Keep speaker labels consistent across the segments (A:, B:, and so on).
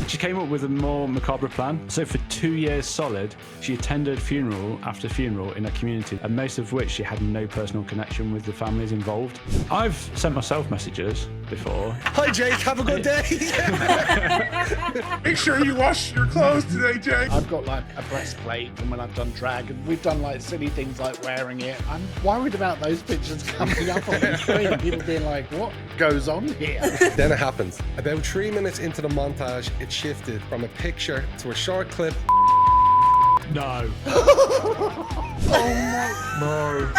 A: She came up with a more macabre plan. So for 2 years solid, she attended funeral after funeral in her community, and most of which she had no personal connection with the families involved. I've sent myself messages before.
B: Hi Jake, have a good day.
C: Make sure you wash your clothes today, Jake.
D: I've got like a breastplate from when I've done drag, and we've done like silly things like wearing it. I'm worried about those pictures coming up on the screen, people being like, what goes on here?
B: Then it happens. About 3 minutes into the montage, it shifted from a picture to a short clip.
A: No.
D: No.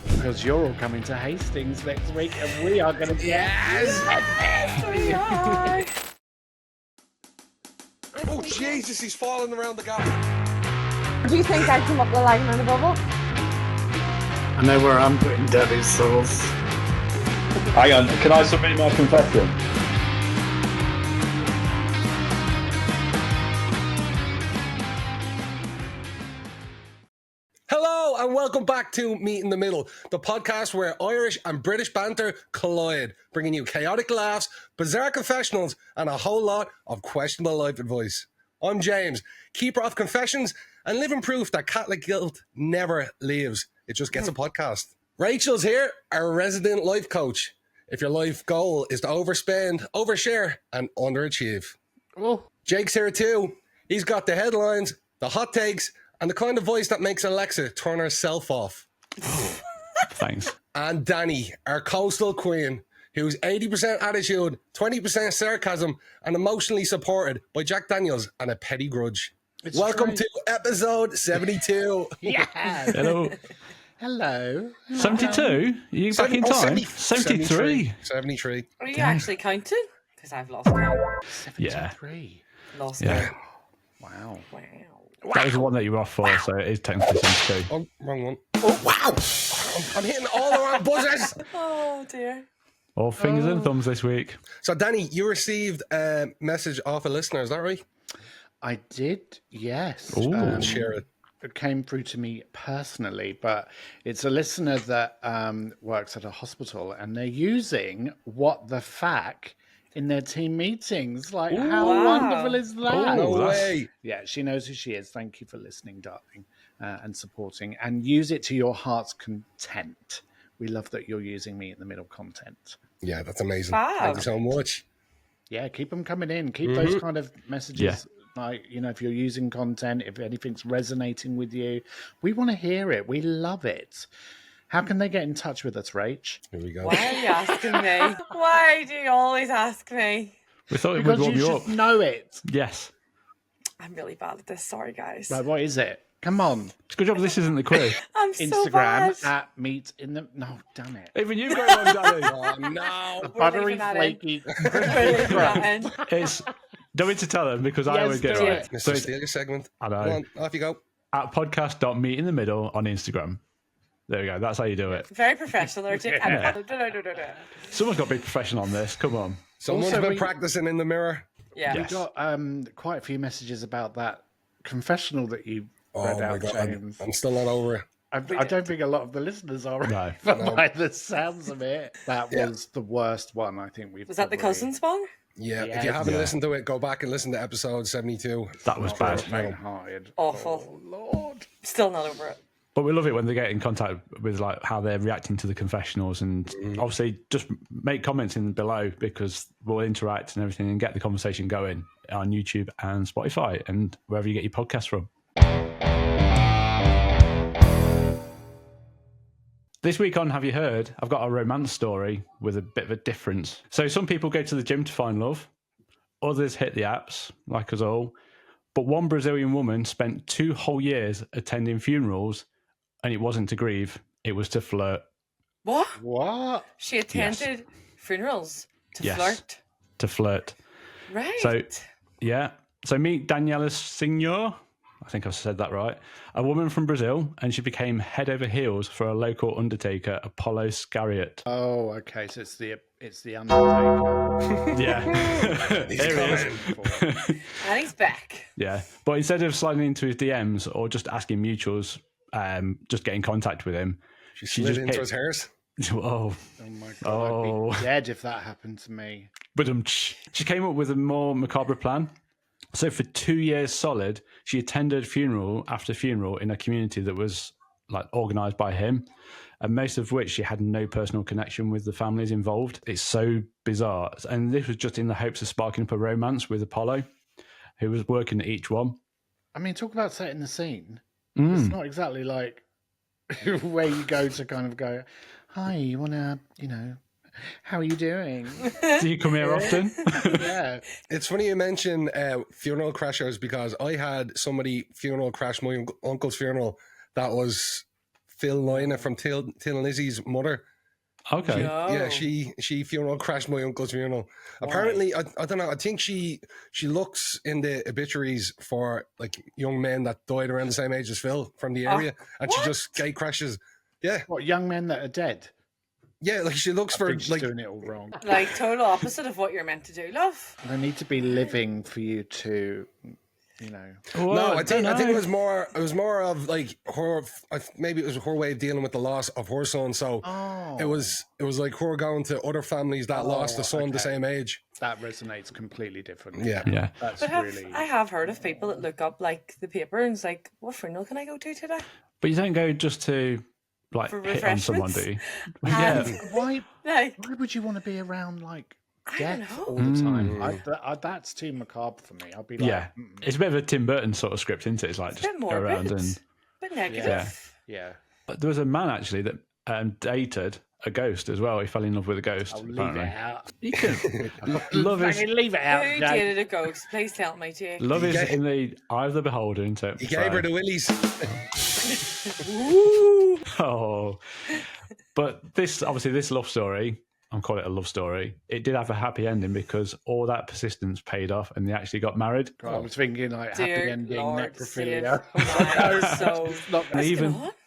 D: Because you're all coming to Hastings next week, and we are going to be...
E: Yes, we are.
B: Oh Jesus, he's falling around the gap.
E: Do you think I'd come up the line in a bubble?
D: I know where I'm putting Debbie's sauce.
F: Hang on, can I submit my confession?
B: Hello and welcome back to Meet in the Middle, the podcast where Irish and British banter collide, bringing you chaotic laughs, bizarre confessionals, and a whole lot of questionable life advice. I'm James, keeper of confessions and living proof that Catholic guilt never leaves. It just gets a podcast. Rachel's here, our resident life coach. If your life goal is to overspend, overshare, and underachieve.
D: Oh.
B: Jake's here too. He's got the headlines, the hot takes, and the kind of voice that makes Alexa turn herself off.
A: Thanks.
B: And Danny, our coastal queen, who's 80% attitude, 20% sarcasm, and emotionally supported by Jack Daniels and a petty grudge.
D: It's
B: Welcome
D: true.
B: to episode 72.
D: Yeah.
A: Hello.
D: Hello.
A: 72? Are you back in time? 73.
B: 73.
E: Are you actually counting? Because I've lost count.
A: Yeah.
D: 73.
E: Lost
A: Yeah.
E: count.
D: Wow.
E: Wow.
A: That was the one that you were off for, so it is technically 72.
B: Oh, wrong one. Oh, wow. I'm hitting all the wrong buzzers.
E: Oh dear.
A: All fingers and thumbs this week.
B: So, Danny, you received a message off a listener, is that right?
D: I did, yes.
A: Ooh.
B: Share it.
D: It came through to me personally, but it's a listener that works at a hospital, and they're using what the fuck in their team meetings. Like, how
E: wow.
D: wonderful is that?
B: No
A: that's-
B: way.
D: Yeah, she knows who she is. Thank you for listening, darling, and supporting. And use it to your heart's content. We love that you're using me in the middle content.
B: Yeah, that's amazing.
E: Fab.
B: Thank you so much.
D: Yeah, keep them coming in. Keep those kind of messages.
A: Yeah.
D: Like, you know, if you're using content, if anything's resonating with you, we want to hear it. We love it. How can they get in touch with us, Rach?
B: Here we go.
E: Why are you asking me? Why do you always ask me?
A: We thought it would
D: Because
A: warm
D: you
A: you
D: should
A: up.
D: know it.
A: Yes.
E: I'm really bad at this. Sorry, guys.
D: Right, what is it? Come on.
A: It's a good job this isn't the quiz.
E: I'm so
D: Instagram
E: bad.
D: at Meet in the... No, damn it.
A: Even you've got one, Danny.
B: Oh, no.
D: A buttery,
E: leaving that in.
D: flaky...
E: We're leaving that in.
A: It's... Don't need to tell them because I
D: Yes,
A: always get
D: do
A: it
D: it.
A: right. So
B: Mr.
A: it's
B: Steal your segment.
A: I know.
B: Go on, off you go.
A: at podcast.meetinthemiddle on Instagram. There we go. That's how you do it.
E: Very professional.
A: Yeah.
E: Yeah.
A: Someone's got to be professional on this. Come on.
B: Someone's
D: Also,
B: been
D: we-
B: practicing in the mirror.
E: Yeah.
A: Yes.
D: We got quite a few messages about that confessional that you
B: Oh,
D: read
B: my
D: out,
B: God.
D: James.
B: I'm still not over it.
D: I don't think a lot of the listeners are.
A: No.
D: But by the sounds of it, that was the worst one I think we've.
E: Was that the
D: probably-
E: cousins one?
B: Yeah,
D: Yeah.
B: if you haven't
A: Yeah.
B: listened to it, go back and listen to episode 72.
A: That was bad.
D: Faint-hearted.
E: Awful.
D: Oh, Lord.
E: Still not over it.
A: But we love it when they get in contact with like how they're reacting to the confessionals, and obviously just make comments in below because we'll interact and everything and get the conversation going on YouTube and Spotify and wherever you get your podcasts from. This week on Have You Heard, I've got a romance story with a bit of a difference. So some people go to the gym to find love, others hit the apps, like us all. But one Brazilian woman spent 2 whole years attending funerals, and it wasn't to grieve, it was to flirt.
E: What?
D: What?
E: She attended funerals to
A: Yes.
E: flirt.
A: To flirt.
E: Right.
A: So, yeah. So meet Daniela Senhor. I think I've said that right. A woman from Brazil, and she became head over heels for a local undertaker, Apollo Scariot.
D: Oh, okay. So it's the undertaker.
A: Yeah.
B: He's
A: Here he is.
B: coming.
E: and he's back.
A: Yeah. But instead of sliding into his DMs or just asking mutuals, just get in contact with him.
B: She
A: She
B: slid
A: just
B: into
A: hit-
B: his hairs.
A: Oh,
D: Oh my god!
A: Oh.
D: I'd be dead if that happened to me.
A: But she came up with a more macabre plan. So for 2 years solid, she attended funeral after funeral in a community that was like organised by him, and most of which she had no personal connection with the families involved. It's so bizarre. And this was just in the hopes of sparking up a romance with Apollo, who was working at each one.
D: I mean, talk about setting the scene. It's not exactly like where you go to kind of go, hi, you want to, how are you doing?
A: Do you come here often?
D: Yeah.
B: It's funny you mention funeral crashers, because I had somebody funeral crash my uncle's funeral. That was Phil Lina from Till and Lizzie's mother.
A: Okay.
B: Yeah, she funeral crashed my uncle's funeral. Why? Apparently, I don't know. I think she looks in the obituaries for like young men that died around the same age as Phil from the area, and she just gate crashes. Yeah.
D: What, young men that are dead?
B: Yeah, like she looks for
D: She's
B: like
D: doing it all wrong.
E: Like total opposite of what you're meant to do, love.
D: They need to be living for you to,
A: Well,
B: no, I think it was more of like her. Maybe it was her way of dealing with the loss of her son. So it was like her going to other families that lost a son the same age.
D: That resonates completely differently.
B: Yeah.
D: That's
E: But
D: really.
E: I have heard of people that look up like the paper and it's like, what funeral can I go to today?
A: But you don't go just to like
E: For
A: hit on someone, do you?
E: And,
D: Why
E: like,
D: would you want to be around like
E: I
D: death
E: don't know.
D: all the time? That's too macabre for me. I'll be like,
A: Yeah. It's a bit of a Tim Burton sort of script, isn't it? It's like
E: It's a
A: just
E: bit
A: go around
E: morbid,
A: and.
E: but negative.
D: yeah.
A: There was a man actually that dated a ghost as well. He fell in love with a ghost.
D: I'll leave
A: apparently.
D: it out.
A: You can. Love is
D: Leave it out.
E: Who
D: Jake.
E: dated a ghost? Please tell me, Jake.
A: love is in the eye of the beholder. Isn't it?
B: He gave her the willies.
A: Oh, but this love story, I'm calling it a love story. It did have a happy ending because all that persistence paid off, and they actually got married.
D: I was thinking like
E: Dear
D: happy ending,
E: Lord,
D: necrophilia.
E: save my soul.
D: Not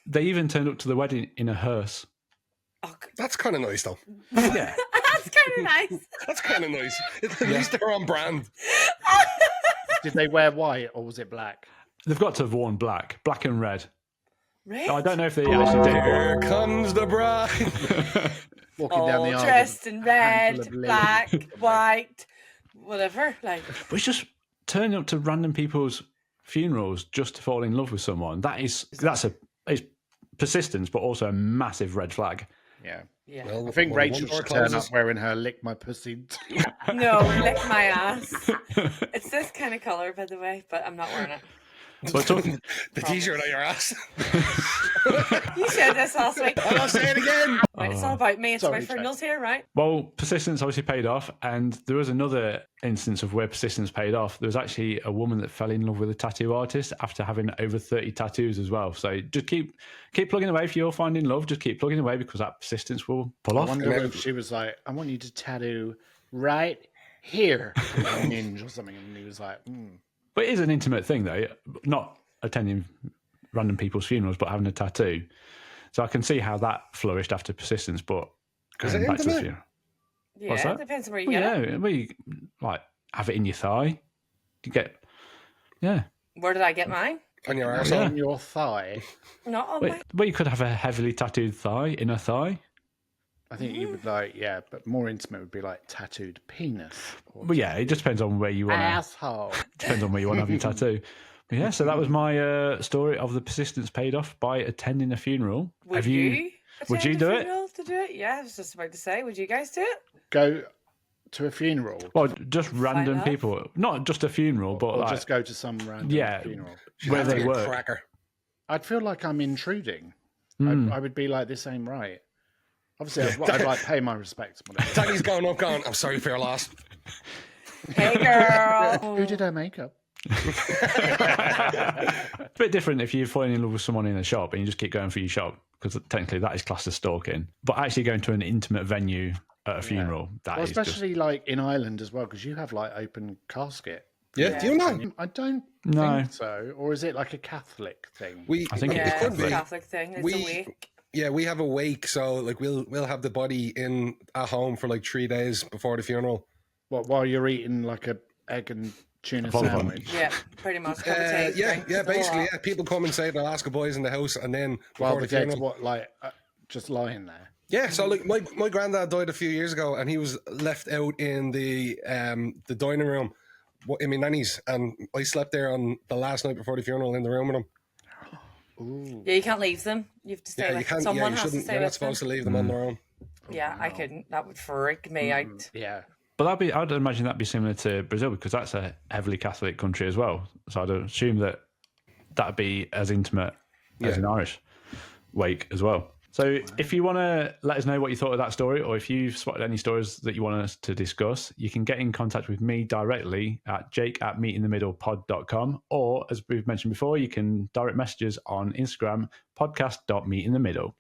A: They even turned up to the wedding in a hearse.
E: Oh,
B: That's kind of nice, though.
A: Yeah,
E: that's kind of nice.
B: That's kind of nice. At least they're on brand.
D: Did they wear white or was it black?
A: they've got to have worn black and red.
E: Red?
A: I don't know if they actually did.
B: Here comes the bride.
D: Walking
E: All
D: down the aisle.
E: dressed in
D: handful
E: red,
D: of linen.
E: black, white, whatever. Like,
A: But it's just turning up to random people's funerals just to fall in love with someone. It's persistence, but also a massive red flag.
D: Yeah.
E: yeah.
B: Well,
D: I think
B: well,
D: Rachel
B: one door
D: should turn up
B: closes.
D: wearing her lick my pussy.
E: No, lick my ass. It's this kind of color, by the way, but I'm not wearing it.
A: But talking,
B: The t-shirt on your ass.
E: You said this last week.
B: I'll say it again.
E: Right, it's all about me. It's
D: Sorry,
E: my
D: Jake.
E: funerals here, right?
A: well, persistence obviously paid off, and there was another instance of where persistence paid off. There was actually a woman that fell in love with a tattoo artist after having over 30 tattoos as well. So just keep plugging away. If you're finding love, just keep plugging away because that persistence will pull
D: I
A: off.
D: wonder if she was like, I want you to tattoo right here. Like a ninja or something. And he was like,
A: But it is an intimate thing, though. Not attending random people's funerals, but having a tattoo. So I can see how that flourished after persistence. But
B: Is
A: going
B: it
A: back to the
B: intimate?
A: funeral,
E: Yeah,
A: What's that?
E: it depends on where you
A: well,
E: get it.
A: yeah, well, you, like have it in your thigh. You get, yeah.
E: Where did I get mine?
B: On your
D: what's
B: arsehole.
D: on your thigh?
E: Not on
A: Wait,
E: my.
A: well, you could have a heavily tattooed thigh, inner thigh.
D: I think you would like, yeah, but more intimate would be like tattooed penis. Or
A: Well, yeah, it just depends on where you want to.
D: asshole.
A: Depends on where you want to have your tattoo. But yeah, so that was my story of the persistence paid off by attending a funeral.
E: Would
A: Have
E: you?
A: Would you
E: attend
A: do
E: a
A: it?
E: funeral to do it? Yeah, I was just about to say. Would you guys do it?
D: Go to a funeral
A: Well, just random
E: out?
A: people, not just a funeral, but
D: or
A: like
D: just go to some random
A: Yeah.
D: funeral.
A: where
B: That's
A: they
B: a
A: work.
B: cracker.
D: I'd feel like I'm intruding. I would be like, this ain't right. Obviously, I'd like pay my respects. Whatever.
B: Danny's going up, going, I'm sorry for your loss.
E: Hey, girl.
D: Who did her makeup?
A: A bit different if you're falling in love with someone in a shop and you just keep going for your shop, because technically that is classed as stalking. But actually going to an intimate venue at a funeral, that
D: Well,
A: is just...
D: especially like in Ireland as well, because you have like open casket.
B: Yeah, do you know?
D: I don't
A: No.
D: think so. Or is it like a Catholic thing?
A: I think
E: Yeah,
A: it
E: it's
A: could
E: a
A: be.
E: Catholic thing. It's
B: We-
E: a wake.
B: Yeah, we have a wake, so like we'll have the body in at home for like 3 days before the funeral.
D: What, while you're eating like a egg and tuna
A: Vol-Vol.
D: sandwich?
E: Yeah, pretty much. Cup of tea,
B: Yeah,
E: drinks,
B: yeah,
E: the whole
B: basically,
E: lot.
B: yeah. People come and say they'll ask a boys in the house, and then
D: While
B: before
D: the
B: the
D: dead's
B: funeral,
D: what, like just lying there?
B: Yeah, so like my granddad died a few years ago, and he was left out in the dining room in my nanny's, and I slept there on the last night before the funeral in the room with him.
D: Ooh.
E: Yeah, you can't leave them. You have to stay
B: Yeah, you
E: with
B: can't.
E: someone.
B: You
E: Has to
B: shouldn't.
E: stay
B: You're
E: with
B: not supposed
E: them.
B: to leave them on their own.
E: Yeah, I couldn't. That would freak me out.
D: Yeah.
A: But I'd imagine that'd be similar to Brazil because that's a heavily Catholic country as well. So I'd assume that'd be as intimate as an Irish wake as well. So if you want to let us know what you thought of that story, or if you've spotted any stories that you want us to discuss, you can get in contact with me directly at jake@meetinthemiddlepod.com, or as we've mentioned before, you can direct messages on Instagram, podcast.meetinthemiddle.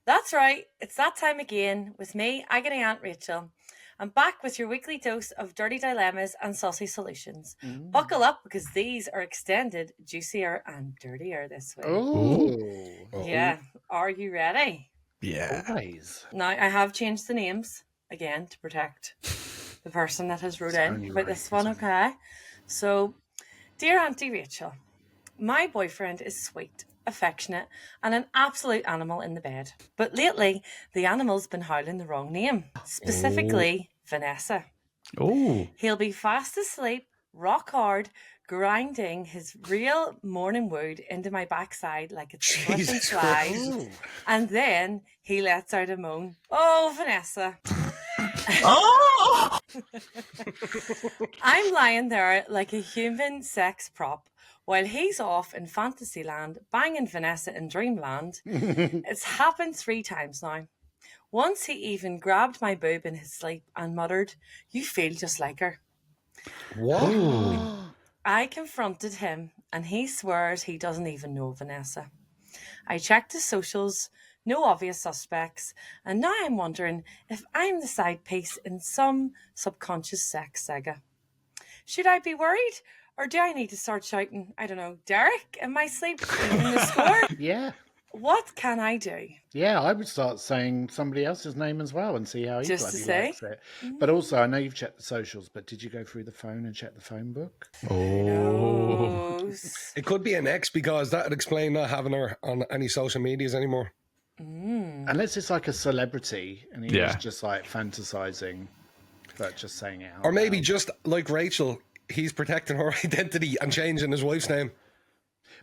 E: That's right. It's that time again with me, Agony Aunt Rachel. I'm back with your weekly dose of dirty dilemmas and saucy solutions. Buckle up because these are extended, juicier, and dirtier this week.
D: Oh.
E: Yeah. Are you ready?
A: Yeah.
D: Always.
E: Now, I have changed the names again to protect the person that has wrote in about this one, okay? So, dear Auntie Rachel, my boyfriend is sweet, affectionate, and an absolute animal in the bed. But lately, the animal's been howling the wrong name, specifically Vanessa.
A: Oh.
E: He'll be fast asleep, rock hard, grinding his real morning wood into my backside like it's a slip and
B: Jesus
E: slide.
B: Christ.
E: And then he lets out a moan. Oh, Vanessa. I'm lying there like a human sex prop while he's off in Fantasyland banging Vanessa in Dreamland. It's happened 3 times now. Once he even grabbed my boob in his sleep and muttered, "You feel just like her."
B: What?
E: I confronted him and he swears he doesn't even know Vanessa. I checked his socials, no obvious suspects, and now I'm wondering if I'm the side piece in some subconscious sex saga. Should I be worried? Or do I need to start shouting, I don't know, Derek in my sleep, keeping the score?
D: Yeah.
E: What can I do?
D: Yeah, I would start saying somebody else's name as well and see how he
E: Just to
D: bloody
E: say?
D: likes it. But also, I know you've checked the socials, but did you go through the phone and check the phone book?
A: Oh.
E: Knows?
B: It could be an ex because that would explain not having her on any social medias anymore.
D: Unless it's like a celebrity and he
A: Yeah.
D: was just like fantasizing, but just saying it out
B: Or maybe
D: loud.
B: just like Rachel, he's protecting her identity and changing his wife's name.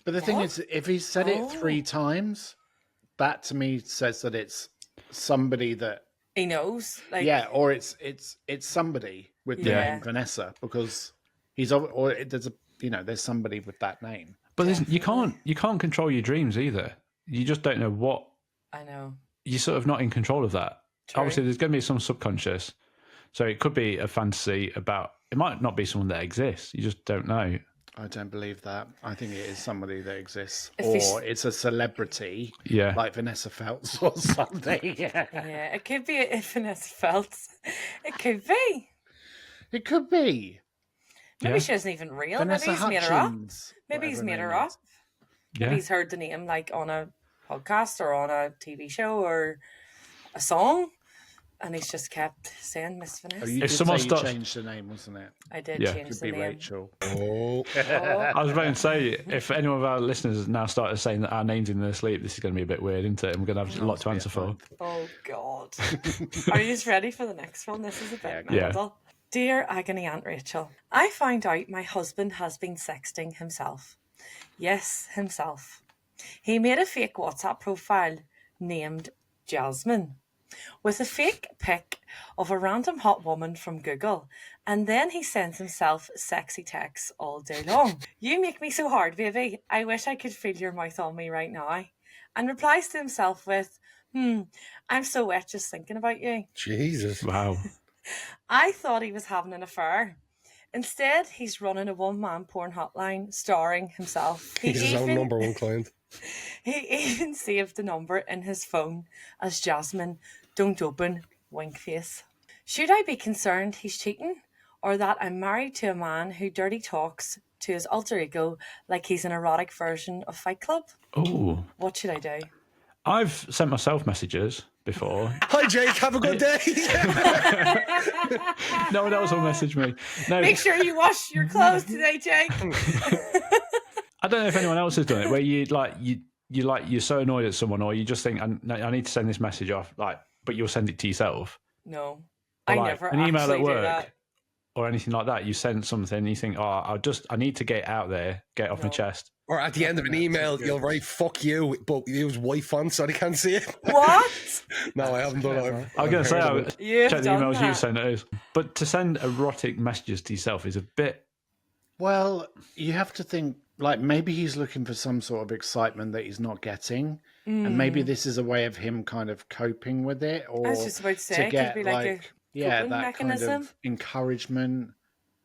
D: But the thing is, if he said it 3 times, that to me says that it's somebody that
E: He knows. Like,
D: yeah, or it's somebody with the
E: Yeah.
D: name Vanessa because there's somebody with that name.
A: But you can't control your dreams either. You just don't know what.
E: I know.
A: You're sort of not in control of that.
E: True.
A: Obviously, there's going to be some subconscious. So it could be a fantasy about. It might not be someone that exists. You just don't know.
D: I don't believe that. I think it is somebody that exists,
E: If he's-
D: or it's a celebrity,
A: Yeah.
D: like Vanessa Feltz or something. Yeah,
E: Yeah, it could be if Vanessa Feltz. It could be.
D: it could be
E: Maybe
A: Yeah.
E: she isn't even real.
D: Vanessa
E: Maybe he's made her up.
D: Hutchins.
E: Maybe he's
D: whatever
E: made
D: name
E: her up.
D: is.
E: Maybe
A: Yeah.
E: he's heard the name like on a podcast or on a TV show or a song, and he's just kept saying Miss Vanessa.
D: Oh, you
A: If
D: did
A: someone
D: say you
A: starts-
D: changed the name, wasn't it?
E: I did
A: Yeah.
E: change
D: Could
E: the
D: be
E: name.
D: Rachel.
B: Oh.
A: I was about to say, if any of our listeners now started saying that our names in their sleep, this is going to be a bit weird, isn't it? And we're going to have a lot to answer for.
E: Oh God! Are you just ready for the next one? This is a bit
A: Yeah.
E: mental. Dear Agony Aunt Rachel, I found out my husband has been sexting himself. Yes, himself. He made a fake WhatsApp profile named Jasmine with a fake pic of a random hot woman from Google, and then he sends himself sexy texts all day long. You make me so hard, baby. I wish I could feel your mouth on me right now. And replies to himself with, I'm so wet just thinking about you.
B: Jesus.
A: Wow.
E: I thought he was having an affair. Instead, he's running a one-man porn hotline starring himself.
B: He's his own number 1 client.
E: He even saved the number in his phone as Jasmine, don't open, wink face. Should I be concerned he's cheating, or that I'm married to a man who dirty talks to his alter ego like he's an erotic version of Fight Club?
A: Oh,
E: What should I do?
A: I've sent myself messages before.
B: Hi, Jake. Have a good day.
A: No one else will message me. No,
E: Make sure you wash your clothes today, Jake.
A: I don't know if anyone else has done it, where you're so annoyed at someone, or you just think, I need to send this message off, but you'll send it to yourself.
E: No,
A: Or
E: I
A: like
E: never
A: an email
E: actually
A: at
E: do
A: work
E: that.
A: or anything like that. You send something, and you think, I need to get it out there, get it off my
E: No.
A: chest.
B: Or at the end of an email, you'll write "fuck you," but use white font so they can't see it.
E: What?
B: No, I haven't done it.
A: I was going to say, I would
E: You've
A: check the
E: done
A: emails you
E: that.
A: send those. But to send erotic messages to yourself is a bit.
D: Well, you have to think, like, maybe he's looking for some sort of excitement that he's not getting. And maybe this is a way of him kind of coping with it, or
E: I was just about to say,
D: to
E: it could
D: get
E: be like a
D: that
E: coping
D: kind
E: mechanism.
D: of encouragement.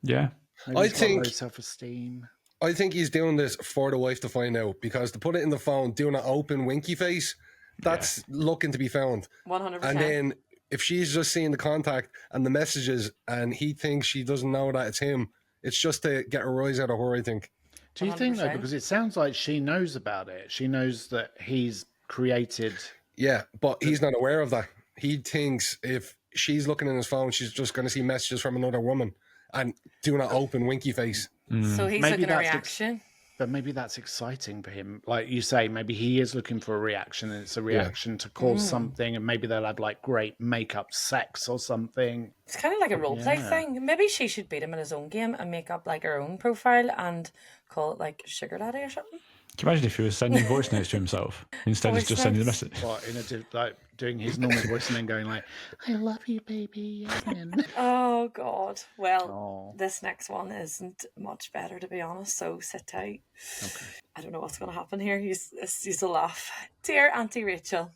A: Yeah.
D: Maybe
B: I
D: he's got
B: think-
D: low self-esteem.
B: I think he's doing this for the wife to find out, because to put it in the phone, doing an open winky face, that's looking to be found.
E: 100%.
B: And then if she's just seeing the contact and the messages, and he thinks she doesn't know that it's him, it's just to get a rise out of her, I think.
D: Do you think, though,
E: 100%.
D: because it sounds like she knows about it. She knows that he's created...
B: Yeah, but he's not aware of that. He thinks if she's looking in his phone, she's just going to see messages from another woman and doing an open winky face.
E: So he's
D: Maybe
E: looking at
D: that's
E: reaction.
D: But maybe that's exciting for him. Like you say, maybe he is looking for a reaction, and it's a reaction to cause something, and maybe they'll have like great makeup sex or something.
E: It's kind of like a role play thing. Maybe she should beat him in his own game and make up like her own profile and call it like Sugar Daddy or something.
A: Can you imagine if he was sending voice notes to himself instead of
E: Voice
A: just sending the
E: notes?
A: message?
D: What, like doing his normal voice and then going like, "I love you, baby." Yasmin."
E: Oh, God. Well,
D: Oh.
E: this next one isn't much better, to be honest, so sit tight.
D: Okay.
E: I don't know what's going to happen here. He's a laugh. Dear Auntie Rachel,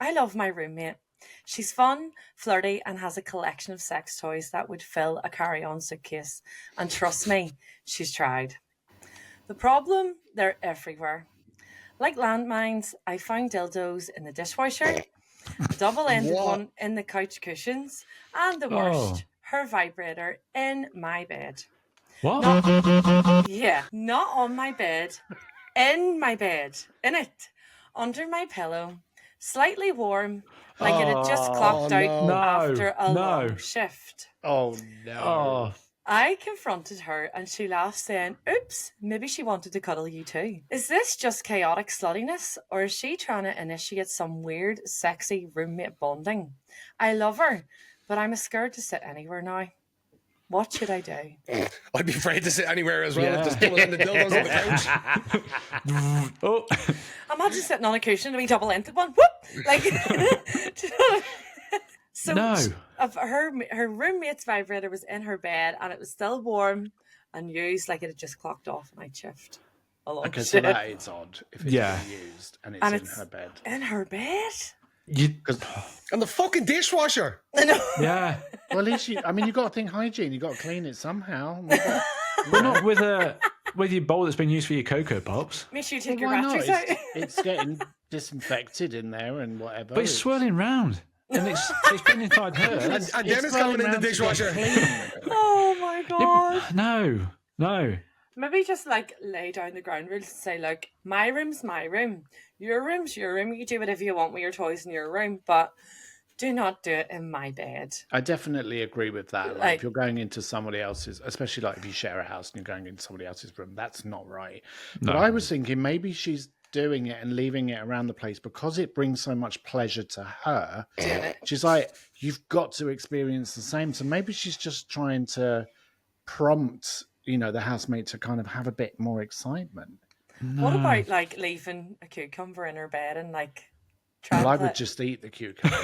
E: I love my roommate. She's fun, flirty, and has a collection of sex toys that would fill a carry-on suitcase. And trust me, she's tried. The problem, they're everywhere. Like landmines, I found dildos in the dishwasher, a double-ended
B: What?
E: one in the couch cushions, and the worst, her vibrator in my bed.
A: What?
E: Yeah, not on my bed, in my bed, in it, under my pillow, slightly warm, like it had just clocked out
B: no.
E: after a
A: No.
E: long shift.
D: Oh no!
A: Oh,
E: I confronted her and she laughed, saying, "Oops, maybe she wanted to cuddle you too." Is this just chaotic sluttiness, or is she trying to initiate some weird, sexy roommate bonding? I love her, but I'm scared to sit anywhere now. What should I do?
B: I'd be afraid to sit anywhere as well.
A: Yeah.
B: Just double in the dildos on the couch.
A: oh.
E: Imagine sitting on a cushion and a double-ended one. Whoop! Like, do you know what I mean? So
A: No.
E: her roommate's vibrator was in her bed and it was still warm and used like it had just clocked off night shift. A long
D: Okay, so
E: shift.
D: that is odd if it's
A: Yeah.
D: being used and
E: And
D: in
E: it's
D: her bed.
E: in her bed?
B: And the fucking dishwasher.
E: I know.
A: Yeah.
D: Well, at least you've got to think hygiene. You've got to clean it somehow.
A: But not with your bowl that's been used for your Cocoa Pops.
E: Make sure you take
D: Well,
E: your
D: why not?
E: batteries out.
D: It's getting disinfected in there and whatever.
A: But it's swirling round. And it's been inside her.
B: And Dennis coming in the dishwasher.
E: Oh my god.
A: No.
E: Maybe just like lay down the ground rules and say, like, my room's my room. Your room's your room. You do whatever you want with your toys in your room, but do not do it in my bed.
D: I definitely agree with that. Like,
E: Like-
D: if you're going into somebody else's, especially like if you share a house and you're going into somebody else's room, that's not right. But I was thinking maybe she's doing it and leaving it around the place because it brings so much pleasure to her. She's like, you've got to experience the same. So maybe she's just trying to prompt, the housemate to kind of have a bit more excitement.
E: What about like leaving a cucumber in her bed and like trying
D: Well, I
E: to
D: would just eat the cucumber.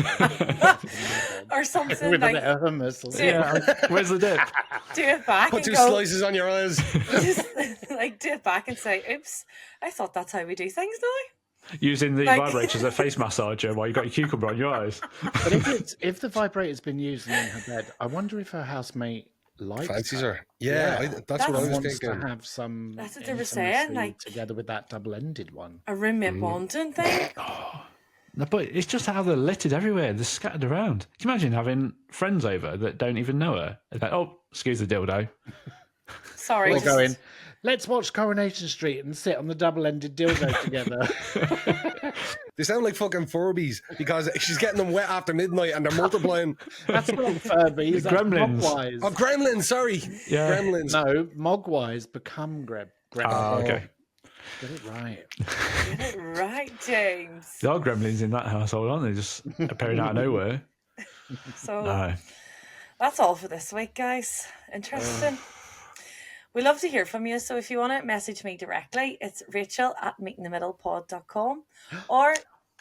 E: or something
D: With a
E: like
D: bit of hummus. Or
A: Yeah. Where's the dip?
E: do it back
B: Put
E: and
B: two
E: go,
B: slices on your eyes.
E: just like do it back and say, "Oops, I thought that's how we do things now."
A: Using the
E: Like-
A: vibrator as a face massager while you've got your cucumber on your eyes.
D: But if the vibrator's been used in her bed, I wonder if her housemate likes
B: Fancies
D: her.
B: her. Yeah, that's what I was
D: Wants to
B: thinking.
D: have some.
E: That's what they were saying,
D: intimacy
E: like-
D: together with that double-ended one.
E: A roommate bonding thing.
A: No, but it's just how they're littered everywhere. They're scattered around. Can you imagine having friends over that don't even know her? It's like, oh, excuse the dildo.
E: Sorry,
D: We're
E: just-
D: going. Let's watch Coronation Street and sit on the double-ended dildo together.
B: They sound like fucking Furbies because she's getting them wet after midnight and they're multiplying.
D: That's not Furbies. That's
A: Gremlins.
D: Mogwais.
B: Oh, gremlins, sorry.
A: Yeah.
B: Gremlins.
D: No, Mogwais become gremlins.
A: Oh, okay.
D: Get it right.
E: Get it right, James.
A: There are gremlins in that household, aren't they? Just appearing out of nowhere.
E: So
A: No.
E: that's all for this week, guys. Interesting. We love to hear from you. So if you want to message me directly, it's rachel@meetingthemiddlepod.com. Or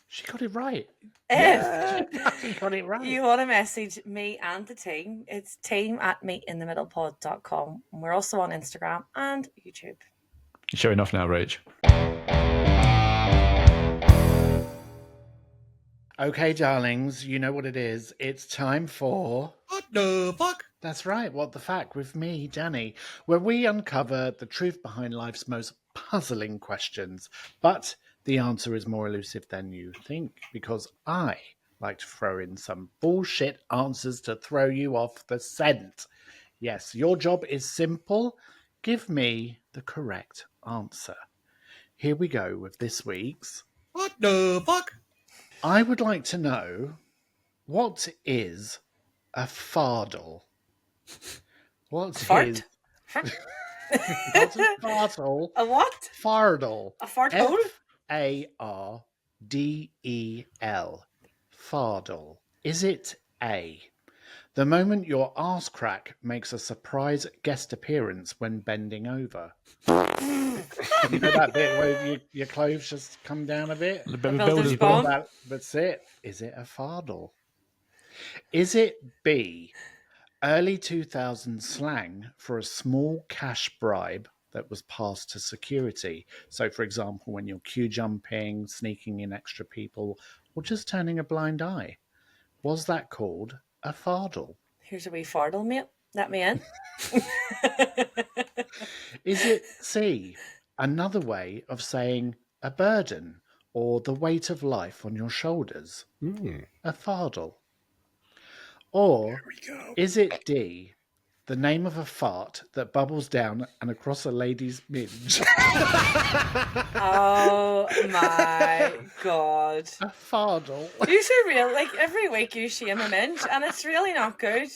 D: She got it right.
E: if
D: She got it right.
E: you want to message me and the team, it's team@meetingthemiddlepod.com. And we're also on Instagram and YouTube.
A: Showing off now, Rach.
D: Okay, darlings, you know what it is. It's time for...
B: What the fuck?
D: That's right, What the Fact with me, Danny, where we uncover the truth behind life's most puzzling questions. But the answer is more elusive than you think, because I like to throw in some bullshit answers to throw you off the scent. Yes, your job is simple. Give me the correct answer. Here we go with this week's...
B: What the fuck?
D: I would like to know, what is a fardel? What's
E: Fart?
D: his... What's a fardel?
E: A what?
D: Fardel.
E: A fart hole?
D: Fardel. Fardel. Is it A, the moment your arse crack makes a surprise guest appearance when bending over? You know that bit where your clothes just come down a bit?
A: A bit of a
E: builder's
A: builder's
E: bond.
A: bond.
D: That's it. Is it a fardel? Is it B, early 2000s slang for a small cash bribe that was passed to security? So, for example, when you're queue jumping, sneaking in extra people, or just turning a blind eye. Was that called a fardel?
E: Here's a wee fardel, mate. Let me in.
D: Is it C, another way of saying a burden or the weight of life on your shoulders? A fardel. Or is it D, the name of a fart that bubbles down and across a lady's minge?
E: Oh my god.
D: A fardel.
E: You should really, like, every week you shame a minge, and it's really not good.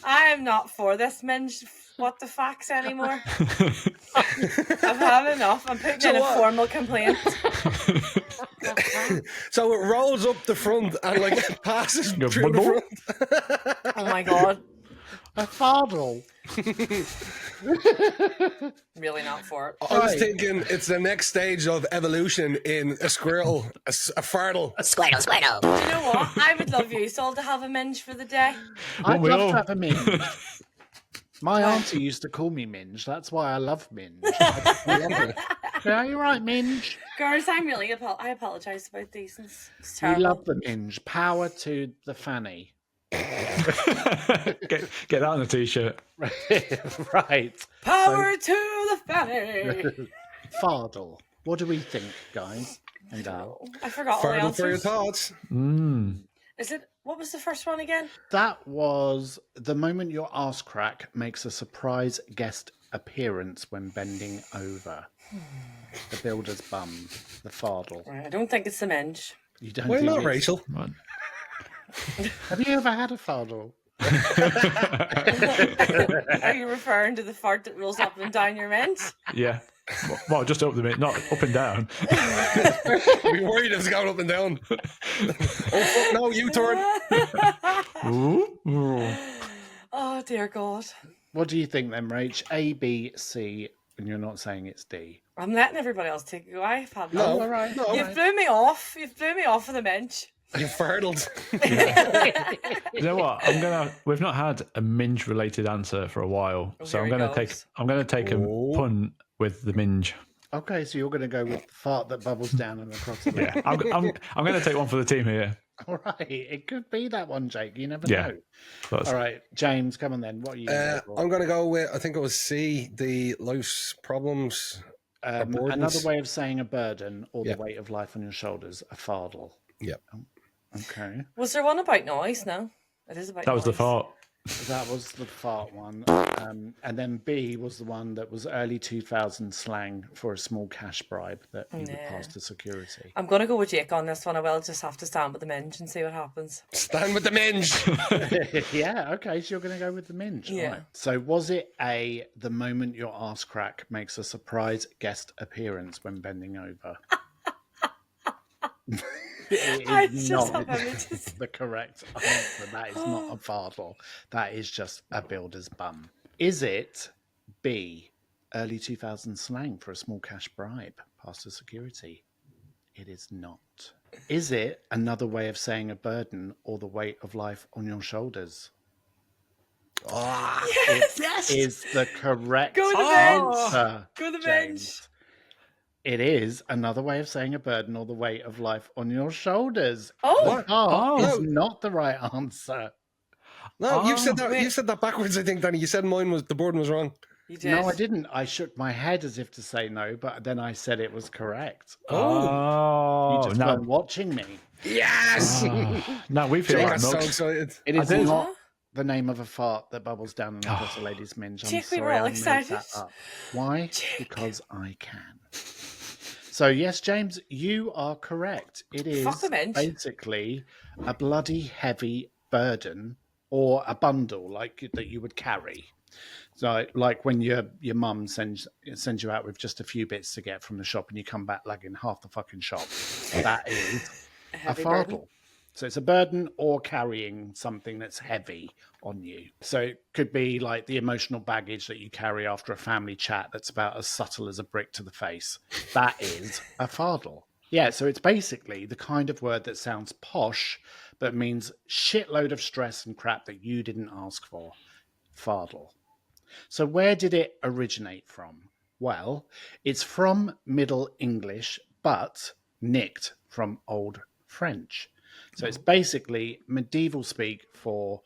E: I am not for this minge what the facts anymore. I've had enough. I'm putting in a formal complaint.
B: So it rolls up the front and like passes
A: Go
B: through the
A: bubble.
B: front.
E: Oh my god.
D: A fardel.
E: Really not for it.
B: I was thinking it's the next stage of evolution in a squirrel, a fardel.
G: Squirtle, squirtle.
E: Do you know what? I would love you all to have a minge for the day.
D: I'd
A: we
D: love
A: all?
D: to have a minge. My auntie used to call me Minge. That's why I love Minge. I love it. Yeah, you're right, Minge.
E: Girls, I'm really I apologise about these. It's
D: We
E: terrible.
D: love the Minge. Power to the fanny.
A: Get that on the t-shirt.
D: Right.
E: Power to the fanny.
D: Fardel. What do we think, guys and gal?
E: I forgot all the
B: Fardel for your
E: answers.
B: thoughts.
E: Is it? What was the first one again?
D: That was the moment your arse crack makes a surprise guest appearance when bending over. The builder's bum. The fardel.
E: Right, I don't think it's the minge.
D: You don't
B: Why
D: think
B: not,
D: it's-
B: Rachel?
A: Right.
D: Have you ever had a fardel?
E: Are you referring to the fart that rolls up and down your minge?
A: Yeah. Well, just up the minute, not up and down.
B: I'd be worried if it's going up and down. Oh, fuck, no, U-turn.
A: Ooh.
E: Oh dear God.
D: What do you think then, Rach? A, B, C, and you're not saying it's D.
E: I'm letting everybody else take it. I've had
B: No,
E: enough.
D: all right.
B: no,
E: You've blew me off. You've blew me off for the minge.
B: you fardled.
A: You know what? We've not had a minge related answer for a while, so
E: here
A: I'm
E: he
A: gonna take a pun with the minge.
D: Okay, so you're going to go with the fart that bubbles down and across the
A: Yeah, I'm gonna take one for the team here.
D: All right, it could be that one, Jake. You never
A: Yeah.
D: know.
A: That's-
D: All right, James, come on then. What are you? going for?
B: I'm going to go with, I think it was C, the life's problems. burdens.
D: Another way of saying a burden or
B: Yeah.
D: the weight of life on your shoulders, a fardel.
B: Yep.
D: Okay.
E: Was there one about noise? No, it is about.
A: That was the
E: noise.
A: fart.
D: That was the fart one. And then B was the one that was early 2000 slang for a small cash bribe that you would pass to security.
E: I'm going to go with Jake on this one. I will just have to stand with the minge and see what happens.
B: Stand with the minge.
D: Yeah, okay, so you're going to go with the minge.
E: Yeah.
D: Right. So was it A, the moment your arse crack makes a surprise guest appearance when bending over?
E: I just have images.
D: The correct answer. That is not a fardel. That is just a builder's bum. Is it B, early 2000 slang for a small cash bribe past to security? It is not. Is it another way of saying a burden or the weight of life on your shoulders?
E: Yes.
D: It is the correct
E: Go to the bench.
D: answer.
E: Go to the
D: James.
E: bench.
D: It is another way of saying a burden or the weight of life on your shoulders.
E: Oh.
D: The heart
B: Oh.
D: is not the right answer.
B: No, you've said that.
E: wait.
B: You said that backwards. I think, Danny. You said the board was wrong.
E: You did.
D: No, I didn't. I shook my head as if to say no, but then I said it was correct. You
A: Oh,
D: just
A: now,
D: weren't watching me.
B: Yes.
A: now we feel
B: Jake
A: like
B: is so
A: mugs.
B: excited.
D: It is
A: did.
D: not the name of a fart that bubbles down and across a lady's minge. I'm
E: Jake, we
D: sorry,
E: were all
D: I made that
E: excited.
D: up. Why?
E: Jake.
D: Because I can. So yes, James, you are correct. It is
E: Fuck the bench.
D: basically a bloody heavy burden or a bundle that you would carry. So like when your mum sends you out with just a few bits to get from the shop and you come back lugging half the fucking shop. That is a
E: heavy
D: fardel.
E: burden.
D: So it's a burden or carrying something that's heavy on you. So it could be like the emotional baggage that you carry after a family chat that's about as subtle as a brick to the face. That is a fardel. Yeah, so it's basically the kind of word that sounds posh but means shitload of stress and crap that you didn't ask for. Fardel. So where did it originate from? Well, it's from Middle English, but nicked from Old French. So it's basically medieval speak for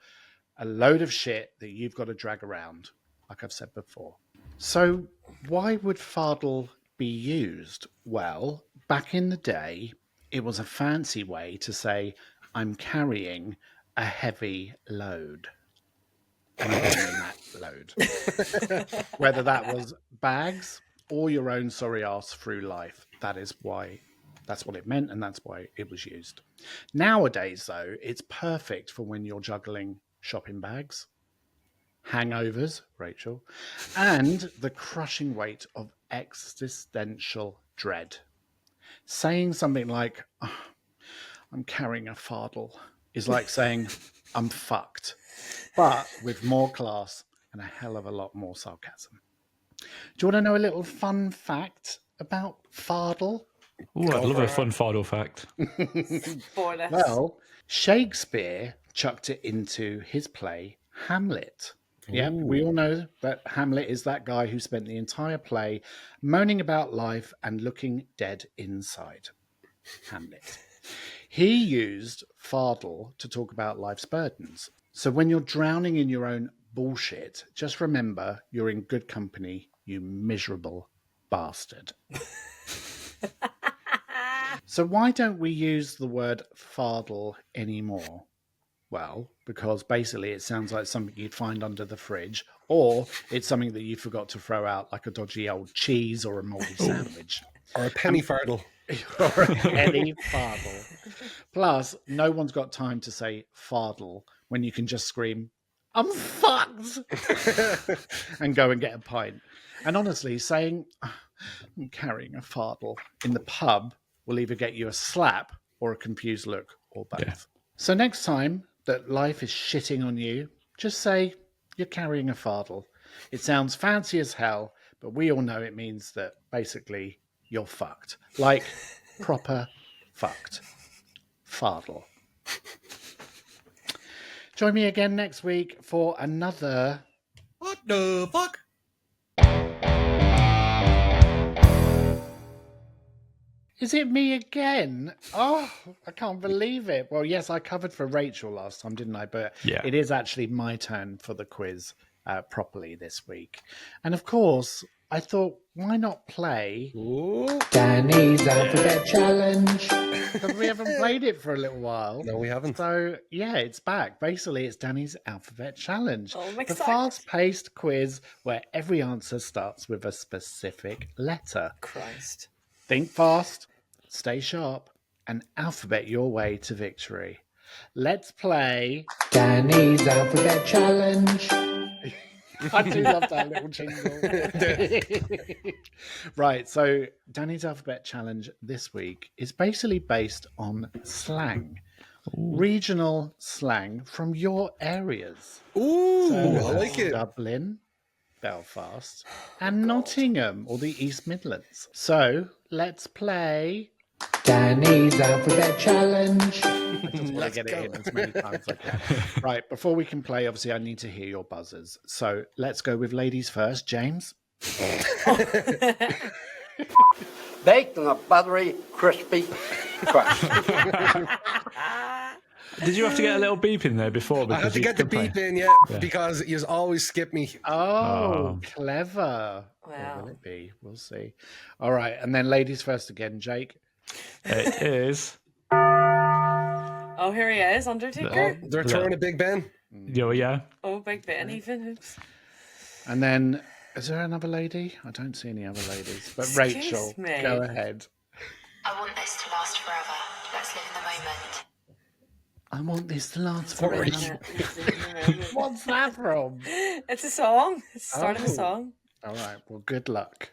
D: a load of shit that you've got to drag around, like I've said before. So why would fardel be used? Well, back in the day, it was a fancy way to say, I'm carrying a heavy load. And I'm carrying that load. Whether that was bags or your own sorry ass through life. That's what it meant, and that's why it was used. Nowadays, though, it's perfect for when you're juggling shopping bags, hangovers, Rachel, and the crushing weight of existential dread. Saying something like, oh, I'm carrying a fardel, is like saying, I'm fucked, but with more class and a hell of a lot more sarcasm. Do you want to know a little fun fact about fardel?
A: Ooh, I'd love a fun fardel fact.
E: Spoil us.
D: Well, Shakespeare chucked it into his play Hamlet. Yeah, we all know that Hamlet is that guy who spent the entire play moaning about life and looking dead inside. Hamlet. He used fardel to talk about life's burdens. So when you're drowning in your own bullshit, just remember you're in good company, you miserable bastard. So why don't we use the word fardel anymore? Well, because basically it sounds like something you'd find under the fridge, or it's something that you forgot to throw out, like a dodgy old cheese or a mouldy sandwich.
B: Or a penny fardel.
D: Or a penny fardel. Plus, no one's got time to say fardel when you can just scream, I'm fucked, and go and get a pint. And honestly, saying, I'm carrying a fardel in the pub will either get you a slap or a confused look, or both. Yeah. So next time that life is shitting on you, just say you're carrying a fardel. It sounds fancy as hell, but we all know it means that basically you're fucked. Like proper fucked. Fardel. Join me again next week for another...
B: What the fuck?
D: Is it me again? Oh, I can't believe it. Well, yes, I covered for Rachel last time, didn't I? But
A: yeah.
D: It is actually my turn for the quiz properly this week. And of course, I thought, why not play
B: Ooh.
G: Danny's Alphabet Challenge?
D: the we haven't played it for a little while.
B: No, we haven't.
D: So, yeah, it's back. Basically, it's Danny's Alphabet Challenge.
E: Oh, I'm
D: the
E: excited.
D: fast-paced quiz where every answer starts with a specific letter.
E: Christ.
D: Think fast, stay sharp, and alphabet your way to victory. Let's play Danny's Alphabet Challenge. I do love that little jingle. Right, so Danny's Alphabet Challenge this week is basically based on slang, regional slang from your areas.
B: Ooh,
D: So
B: I like it.
D: Dublin, Belfast, and Nottingham, or the East Midlands. So let's play Danny's Alphabet Challenge. I just want to get it in as many times as I can. Right, before we can play, obviously, I need to hear your buzzers. So let's go with ladies first. James?
G: Baked on a buttery, crispy crust.
A: Did you have to get a little beep in there before?
B: I had to
A: you
B: get the
A: could play?
B: beep in, because you always skip me.
D: Oh, clever. Or
E: Wow.
D: will it be? We'll see. All right, and then ladies first again. Jake?
A: It is.
E: Oh, here he is, Undertaker.
B: They're throwing a Big Ben.
A: Yeah.
E: Oh, Big Ben even. Oops.
D: And then, is there another lady? I don't see any other ladies. But
E: Excuse
D: Rachel,
E: me.
D: go ahead.
H: I want this to last forever. Let's live in the moment.
D: I want this to last forever. What's that from?
E: It's a song. It's the start of a
D: Oh.
E: song.
D: All right, well, good luck.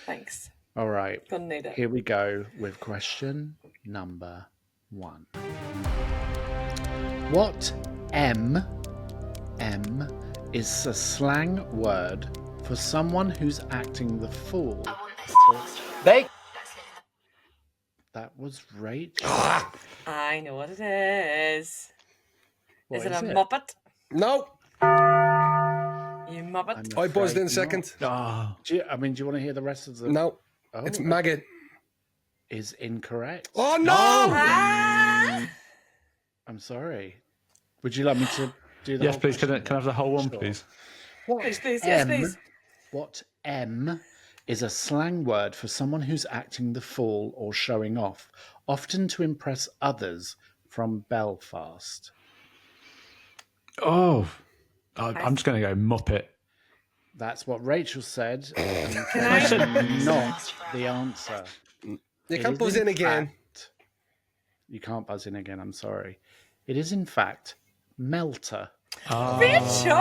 E: Thanks.
D: All right,
E: Gonna need it.
D: here we go with question number 1. What M is a slang word for someone who's acting the fool?
H: I want this to last forever.
G: Baked.
H: Let's live in
D: That was Rachel.
E: I know what it is.
D: What
E: is it
D: is
E: a
D: it?
E: Muppet?
B: No,
E: You Muppet?
B: I buzzed in
D: Afraid
B: second.
A: Oh,
D: Do you want to hear the rest of the...
B: No,
D: Oh,
B: it's maggot.
D: is incorrect.
B: Oh no!
E: Ah!
D: I'm sorry. Would you like me to do that?
A: yes, please. Can I have the whole one,
D: Sure.
A: please?
D: What
E: Please, please, yes, please.
D: What M is a slang word for someone who's acting the fool or showing off, often to impress others from Belfast?
A: Oh, I'm just going to go Muppet.
D: That's what Rachel said. And
E: I-
D: that's not the answer.
B: You
D: It
B: can't
D: is
B: buzz in again.
D: fact- You can't buzz in again, I'm sorry. It is, in fact, Melter.
E: Rachel!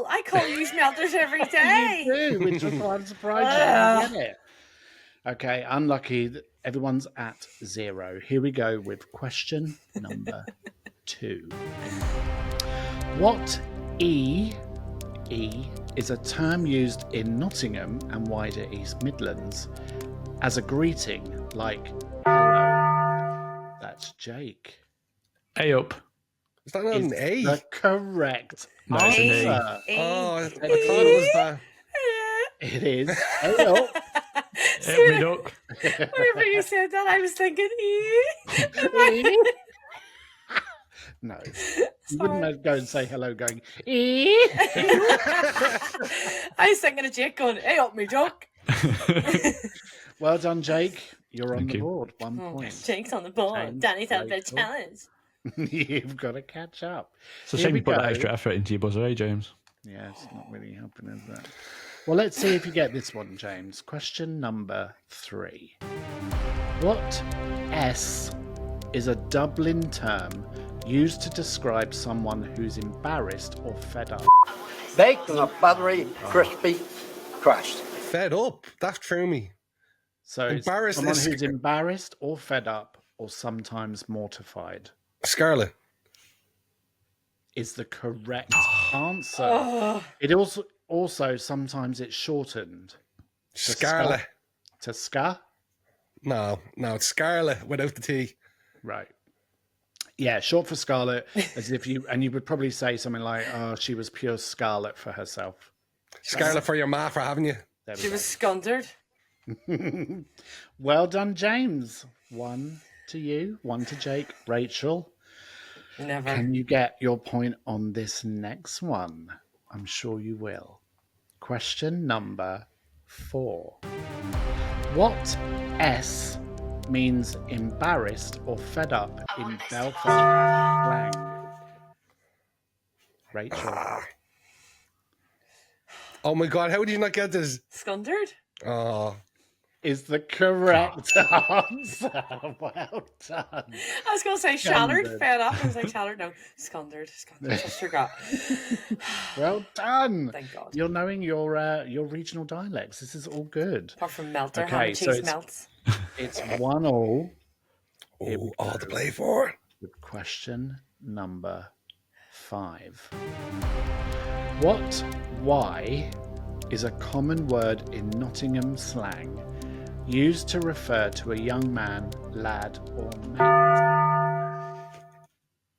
E: I call you melters every day.
D: You do, which is why I'm surprised you didn't get it. Okay, unlucky. Everyone's at 0. Here we go with question number 2. What E is a term used in Nottingham and wider East Midlands as a greeting, like hello? That's Jake.
A: A up.
B: Is that not an A?
D: The correct
A: No, it's an E.
D: answer.
B: Oh, I thought it was that.
D: It is. Hello.
A: Hit me, duck.
E: Whenever you said that, I was thinking,
D: No, you wouldn't go and say hello going,
E: I was thinking of Jake going, hey, up me, duck.
D: Well done, Jake. You're on
A: Thank
D: the
A: you.
D: board. 1 point.
E: Jake's on the board.
D: James,
E: Danny's had a bit
D: Rachel.
E: challenge.
D: You've got to catch up.
A: It's a
D: Here
A: shame
D: we
A: you put that
D: go.
A: extra effort into your buzzer, eh, James?
D: Yeah, it's not really helping, is it? Well, let's see if you get this one, James. Question number 3. What S is a Dublin term used to describe someone who's embarrassed or fed up?
G: Baked on a buttery, crispy crust.
B: Fed up. That threw me.
D: So it's
B: Embarrassed
D: someone
B: is-
D: who's embarrassed or fed up or sometimes mortified
B: Scarlet.
D: is the correct answer. It also sometimes it's shortened
B: Scarlet.
D: to ska.
B: No, it's Scarlet without the T.
D: Right. Yeah, short for Scarlet, as if you would probably say something like, "Oh, she was pure Scarlet for herself."
B: Scarlet for your ma for having you.
D: There we
E: She
D: go.
E: was scundered.
D: Well done, James. 1 to you, 1 to Jake. Rachel,
E: Never.
D: can you get your point on this next one? I'm sure you will. Question number 4. What S means embarrassed or fed up
H: I
D: in
H: want this to
D: Belfast
H: last
D: slang? Rachel.
B: Oh my God, how did you not get this?
E: Scundered?
B: Oh,
D: Is the correct answer. Well done.
E: I was going to say shattered,
D: Scundered.
E: fed up. I was like, shattered, no. Scundered. Trust your gut.
D: Well done.
E: Thank God.
D: You're knowing your regional dialects. This is all good.
E: Apart from melter,
D: Okay,
E: ham and
D: so
E: cheese
D: it's-
E: melts.
D: It's 1-1. Here we
B: all
D: go.
B: to play for.
D: With question number 5. What Y is a common word in Nottingham slang used to refer to a young man, lad, or mate?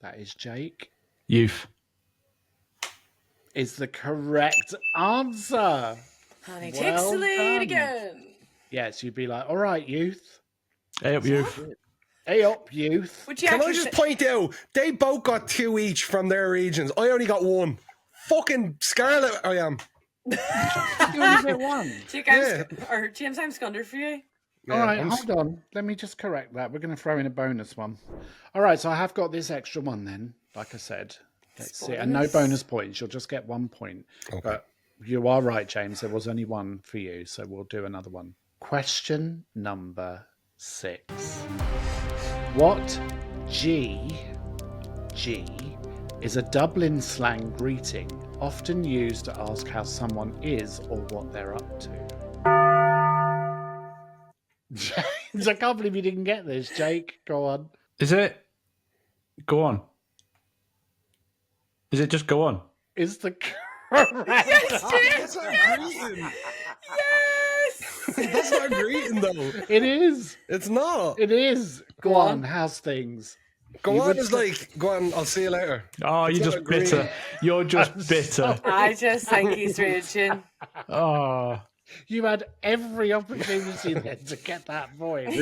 D: That is Jake.
A: Youth.
D: Is the correct answer.
E: And he
D: Well
E: takes the lead
D: done.
E: again.
D: Yes, you'd be like, all right, youth.
A: Hey up, youth.
D: Hey up, youth.
E: Would you
B: Can I
E: actually
B: just
E: say-
B: point out, they both got 2 each from their regions. I only got 1. Fucking Scarlet I am.
D: You only get one.
E: James, I'm scundered for you.
B: Yeah,
D: All right,
B: I'm
D: hold on. Let me just correct that. We're going to throw in a bonus one. All right, so I have got this extra one then, like I said. Let's see. And no bonus points. You'll just get 1 point.
B: Okay.
D: But you are right, James. There was only one for you, so we'll do another one. Question number 6. What G is a Dublin slang greeting often used to ask how someone is or what they're up to? James, I can't believe you didn't get this. Jake, go on.
A: Is it? Go on. Is it just go on?
D: Is the correct
B: That's not greeting.
E: Yes!
B: That's not greeting, though.
D: It is.
B: It's not.
D: It is. Go on. How's things?
B: Go
D: You
B: on
D: would
B: is like, go on, I'll see you later.
A: Oh, you're
B: not
A: just
B: agreeing.
A: bitter. You're just bitter.
E: I just think he's raging.
A: Oh,
D: You had every opportunity then to get that point.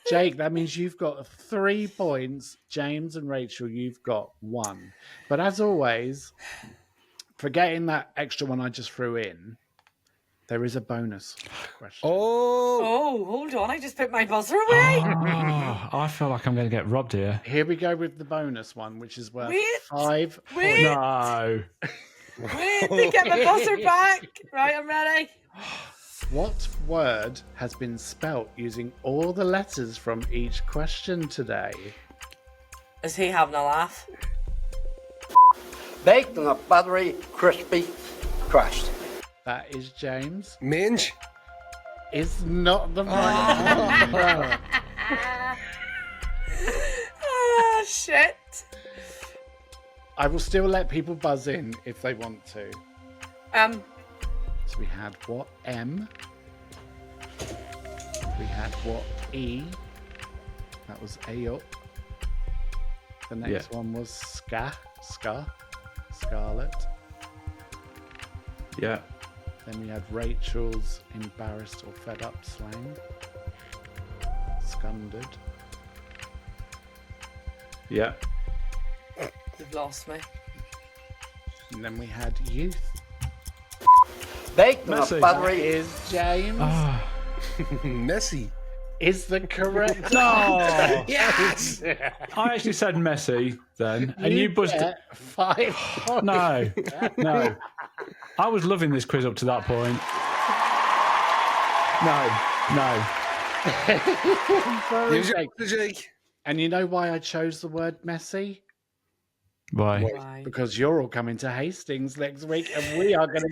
D: Jake, that means you've got 3 points. James and Rachel, you've got 1. But as always, forgetting that extra one I just threw in, there is a bonus question.
B: Oh,
E: Oh, hold on. I just put my buzzer away.
A: oh, I feel like I'm going to get robbed here.
D: Here we go with the bonus one, which is worth
E: Wait.
D: 5
E: Wait.
A: No.
E: Wait to get my buzzer back. Right, I'm ready.
D: What word has been spelt using all the letters from each question today?
E: Is he having a laugh?
G: Baked in a buttery, crispy crust.
D: That is James.
B: Minge.
D: Is not the right answer.
E: Ah, shit.
D: I will still let people buzz in if they want to. So we had what M? We had what E? That was A up. The next one was Scarlet.
A: Yeah.
D: Then we had Rachel's embarrassed or fed up slang. Scundered.
A: Yeah.
E: You've lost me.
D: And then we had youth.
G: Baked in a
A: Messy.
G: buttery.
D: Is James.
B: Messy.
D: Is the correct
A: No.
B: Yes.
A: I actually said messy then, and you buzzed.
D: get 5 points.
A: No, no. I was loving this quiz up to that point. No,
D: Very
B: Use your
D: big.
B: Jake.
D: And you know why I chose the word messy?
A: Why?
E: Why?
D: Because you're all coming to Hastings next week, and we are going to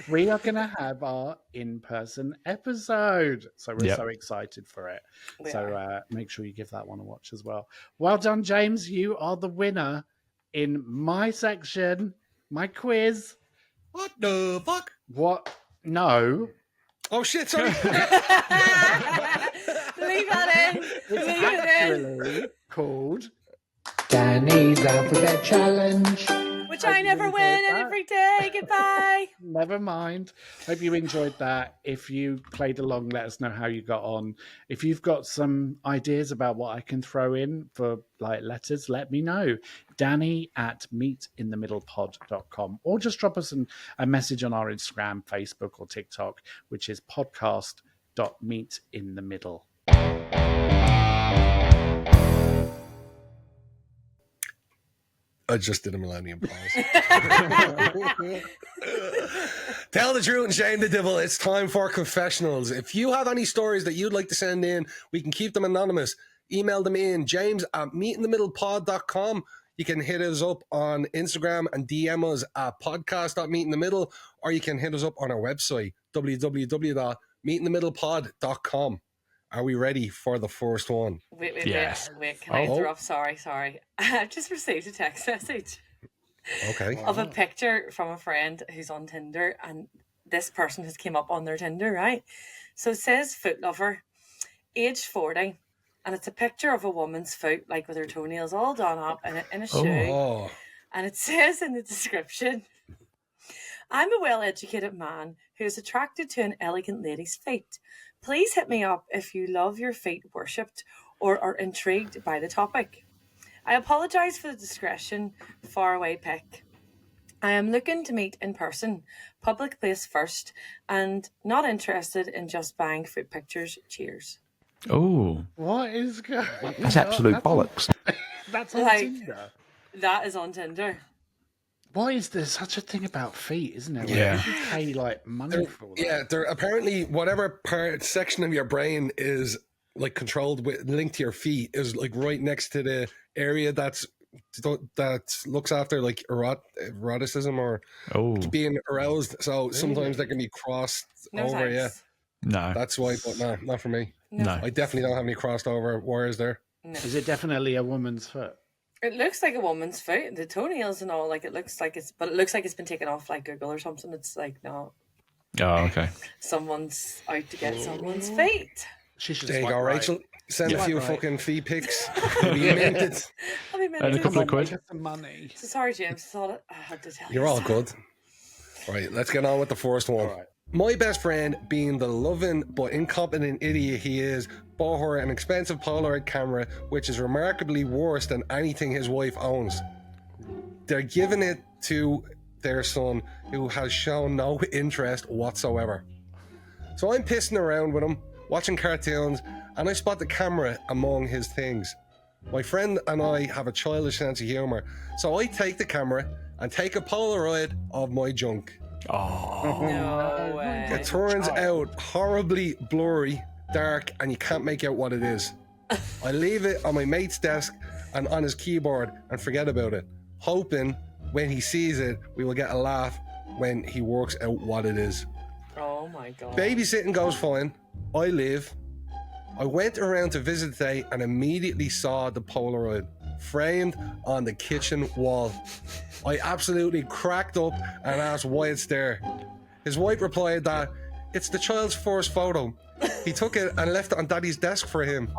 D: we are going to have our in-person episode. So we're
A: Yep.
D: so excited for it.
E: We
D: So make sure you give that one a watch as well. Well done, James. You are the winner in my section, my quiz.
B: What the fuck?
D: What? No.
B: Oh shit! Sorry.
E: Leave that in.
D: It's
E: Leave it in.
D: actually called
I: Danny's Alphabet Challenge.
E: Which
D: Hope
E: I
D: you
E: never
D: enjoyed
E: win
D: that.
E: every day. Goodbye.
D: Never mind. Hope you enjoyed that. If you played along, let us know how you got on. If you've got some ideas about what I can throw in for like letters, let me know. Danny@meetinthemiddlepod.com, or just drop us a message on our Instagram, Facebook, or TikTok, which is podcast podcast.meet in the middle.
B: I just did a millennium pause. Tell the truth and shame the devil. It's time for confessionals. If you have any stories that you'd like to send in, we can keep them anonymous. Email them in, james@meetinthemiddlepod.com. You can hit us up on Instagram and DM us at podcast.meetinthemiddle, or you can hit us up on our website, www.meetinthemiddlepod.com. Are we ready for the first one?
E: Wait.
A: Yes.
E: Can I interrupt? Sorry. I've just received a text message
B: Okay.
E: of a picture from a friend who's on Tinder, and this person has came up on their Tinder, right? So it says foot lover, age 40, and it's a picture of a woman's foot, like with her toenails all done up in a shoe.
B: Oh.
E: And it says in the description, I'm a well-educated man who is attracted to an elegant lady's feet. Please hit me up if you love your feet worshipped or are intrigued by the topic. I apologise for the discretion, faraway pic. I am looking to meet in person, public place first, and not interested in just buying foot pictures. Cheers.
A: Oh,
D: What is going on?
F: That's absolute bollocks.
D: That's on
E: Like-
D: Tinder.
E: That is on Tinder.
D: Why is there such a thing about feet, isn't there?
A: Yeah.
D: You pay like money for that.
B: Yeah, they're apparently whatever section of your brain is like controlled with linked to your feet is like right next to the area that looks after like eroticism or being aroused. So sometimes they can be crossed
E: No
B: over. Yeah,
E: thanks.
A: no.
B: that's why. But no, not for me.
A: No.
B: I definitely don't have any crossed over wires there.
D: Is it definitely a woman's foot?
E: It looks like a woman's foot, the toenails and all. Like it looks like it's been taken off like Google or something. It's like no,
A: Oh, okay.
E: someone's out to get someone's feet.
D: She should
B: There you
D: swipe
B: go,
D: right.
B: Rachel. Send a
D: Swipe
B: few
D: right.
B: fucking feet pics. You'll be minted.
E: I mean,
A: And a couple of quid.
D: Get some money.
E: So sorry, James. I thought I had to tell you.
B: You're all good. Right, let's get on with the first one.
D: All right.
B: My best friend, being the loving but incompetent idiot he is, bought her an expensive Polaroid camera, which is remarkably worse than anything his wife owns. They're giving it to their son, who has shown no interest whatsoever. So I'm pissing around with him, watching cartoons, and I spot the camera among his things. My friend and I have a childish sense of humour, so I take the camera and take a Polaroid of my junk.
A: Oh,
E: No way.
B: It turns out horribly blurry, dark, and you can't make out what it is. I leave it on my mate's desk and on his keyboard and forget about it, hoping when he sees it, we will get a laugh when he works out what it is.
E: Oh my god.
B: Babysitting goes fine. I leave. I went around to visit today and immediately saw the Polaroid framed on the kitchen wall. I absolutely cracked up and asked why it's there. His wife replied that it's the child's first photo. He took it and left it on Daddy's desk for him.